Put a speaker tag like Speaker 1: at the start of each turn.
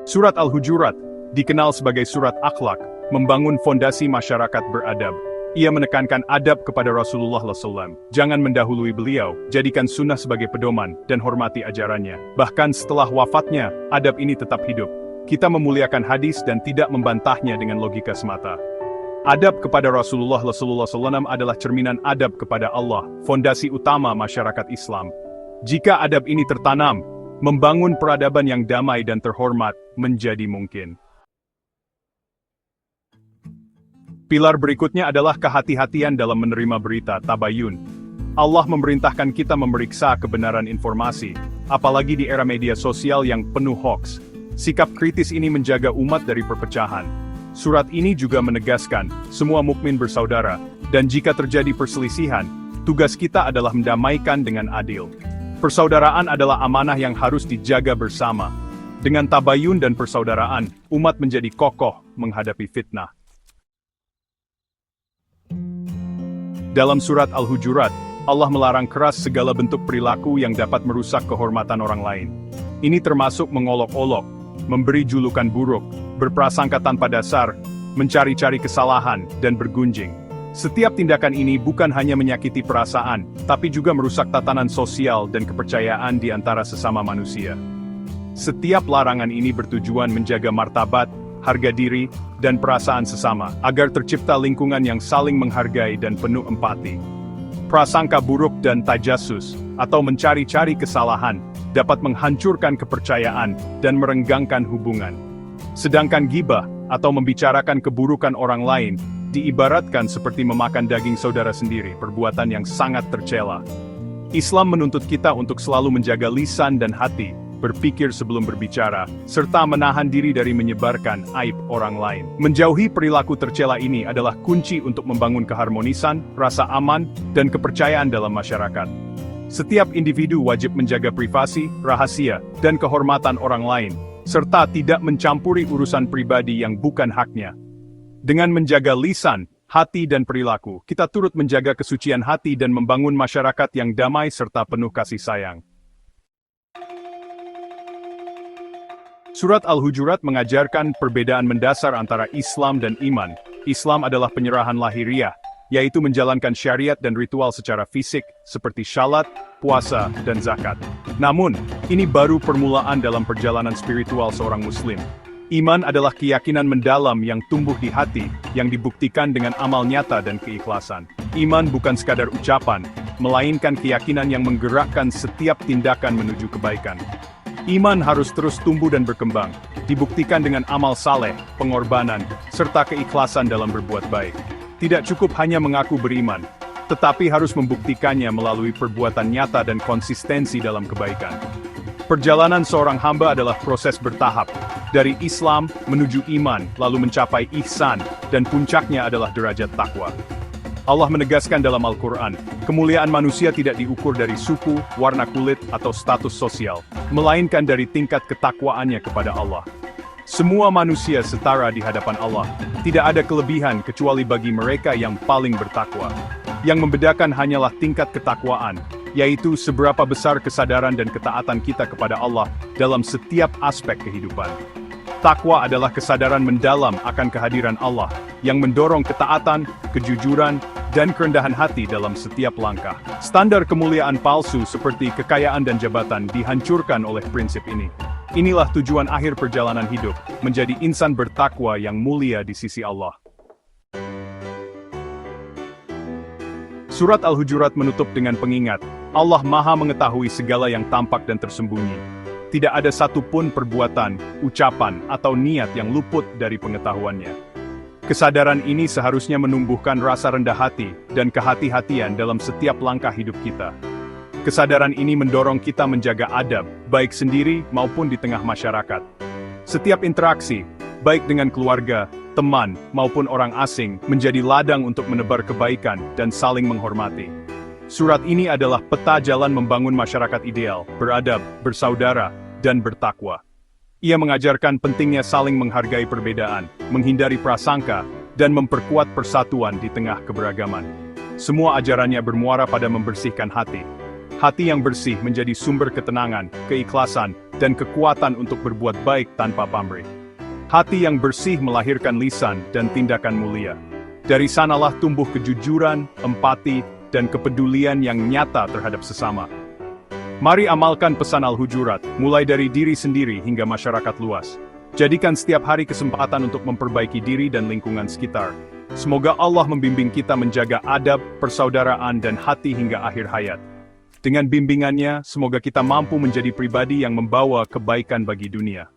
Speaker 1: Surat Al-Hujurat, dikenal sebagai surat akhlak, membangun fondasi masyarakat beradab. Ia menekankan adab kepada Rasulullah SAW. Jangan mendahului beliau, jadikan sunnah sebagai pedoman, dan hormati ajarannya. Bahkan setelah wafatnya, adab ini tetap hidup. Kita memuliakan hadis dan tidak membantahnya dengan logika semata. Adab kepada Rasulullah SAW adalah cerminan adab kepada Allah, fondasi utama masyarakat Islam. Jika adab ini tertanam, membangun peradaban yang damai dan terhormat menjadi mungkin. Pilar berikutnya adalah kehati-hatian dalam menerima berita, tabayun. Allah memerintahkan kita memeriksa kebenaran informasi, apalagi di era media sosial yang penuh hoaks. Sikap kritis ini menjaga umat dari perpecahan. Surat ini juga menegaskan, semua mukmin bersaudara, dan jika terjadi perselisihan, tugas kita adalah mendamaikan dengan adil. Persaudaraan adalah amanah yang harus dijaga bersama. Dengan tabayun dan persaudaraan, umat menjadi kokoh menghadapi fitnah. Dalam surat Al-Hujurat, Allah melarang keras segala bentuk perilaku yang dapat merusak kehormatan orang lain. Ini termasuk mengolok-olok, memberi julukan buruk, berprasangka tanpa dasar, mencari-cari kesalahan, dan bergunjing. Setiap tindakan ini bukan hanya menyakiti perasaan, tapi juga merusak tatanan sosial dan kepercayaan di antara sesama manusia. Setiap larangan ini bertujuan menjaga martabat, harga diri, dan perasaan sesama, agar tercipta lingkungan yang saling menghargai dan penuh empati. Prasangka buruk dan tajasus, atau mencari-cari kesalahan, dapat menghancurkan kepercayaan dan merenggangkan hubungan. Sedangkan ghibah, atau membicarakan keburukan orang lain, diibaratkan seperti memakan daging saudara sendiri, perbuatan yang sangat tercela. Islam menuntut kita untuk selalu menjaga lisan dan hati, berpikir sebelum berbicara, serta menahan diri dari menyebarkan aib orang lain. Menjauhi perilaku tercela ini adalah kunci untuk membangun keharmonisan, rasa aman, dan kepercayaan dalam masyarakat. Setiap individu wajib menjaga privasi, rahasia, dan kehormatan orang lain, serta tidak mencampuri urusan pribadi yang bukan haknya. Dengan menjaga lisan, hati dan perilaku, kita turut menjaga kesucian hati dan membangun masyarakat yang damai serta penuh kasih sayang. Surat Al-Hujurat mengajarkan perbedaan mendasar antara Islam dan iman. Islam adalah penyerahan lahiriah, yaitu menjalankan syariat dan ritual secara fisik, seperti syalat, puasa, dan zakat. Namun, ini baru permulaan dalam perjalanan spiritual seorang Muslim. Iman adalah keyakinan mendalam yang tumbuh di hati, yang dibuktikan dengan amal nyata dan keikhlasan. Iman bukan sekadar ucapan, melainkan keyakinan yang menggerakkan setiap tindakan menuju kebaikan. Iman harus terus tumbuh dan berkembang, dibuktikan dengan amal saleh, pengorbanan, serta keikhlasan dalam berbuat baik. Tidak cukup hanya mengaku beriman, tetapi harus membuktikannya melalui perbuatan nyata dan konsistensi dalam kebaikan. Perjalanan seorang hamba adalah proses bertahap, dari Islam menuju iman, lalu mencapai ihsan, dan puncaknya adalah derajat takwa. Allah menegaskan dalam Al-Quran, kemuliaan manusia tidak diukur dari suku, warna kulit, atau status sosial, melainkan dari tingkat ketakwaannya kepada Allah. Semua manusia setara di hadapan Allah, tidak ada kelebihan kecuali bagi mereka yang paling bertakwa. Yang membedakan hanyalah tingkat ketakwaan, yaitu seberapa besar kesadaran dan ketaatan kita kepada Allah dalam setiap aspek kehidupan. Takwa adalah kesadaran mendalam akan kehadiran Allah, yang mendorong ketaatan, kejujuran, dan kerendahan hati dalam setiap langkah. Standar kemuliaan palsu seperti kekayaan dan jabatan dihancurkan oleh prinsip ini. Inilah tujuan akhir perjalanan hidup, menjadi insan bertakwa yang mulia di sisi Allah. Surat Al-Hujurat menutup dengan pengingat, Allah Maha mengetahui segala yang tampak dan tersembunyi. Tidak ada satupun perbuatan, ucapan, atau niat yang luput dari pengetahuannya. Kesadaran ini seharusnya menumbuhkan rasa rendah hati dan kehati-hatian dalam setiap langkah hidup kita. Kesadaran ini mendorong kita menjaga adab, baik sendiri maupun di tengah masyarakat. Setiap interaksi, baik dengan keluarga, teman, maupun orang asing, menjadi ladang untuk menebar kebaikan dan saling menghormati. Surat ini adalah peta jalan membangun masyarakat ideal, beradab, bersaudara, dan bertakwa. Ia mengajarkan pentingnya saling menghargai perbedaan, menghindari prasangka, dan memperkuat persatuan di tengah keberagaman. Semua ajarannya bermuara pada membersihkan hati. Hati yang bersih menjadi sumber ketenangan, keikhlasan, dan kekuatan untuk berbuat baik tanpa pamrih. Hati yang bersih melahirkan lisan dan tindakan mulia. Dari sanalah tumbuh kejujuran, empati, dan kepedulian yang nyata terhadap sesama. Mari amalkan pesan Al-Hujurat, mulai dari diri sendiri hingga masyarakat luas. Jadikan setiap hari kesempatan untuk memperbaiki diri dan lingkungan sekitar. Semoga Allah membimbing kita menjaga adab, persaudaraan, dan hati hingga akhir hayat. Dengan bimbingannya, semoga kita mampu menjadi pribadi yang membawa kebaikan bagi dunia.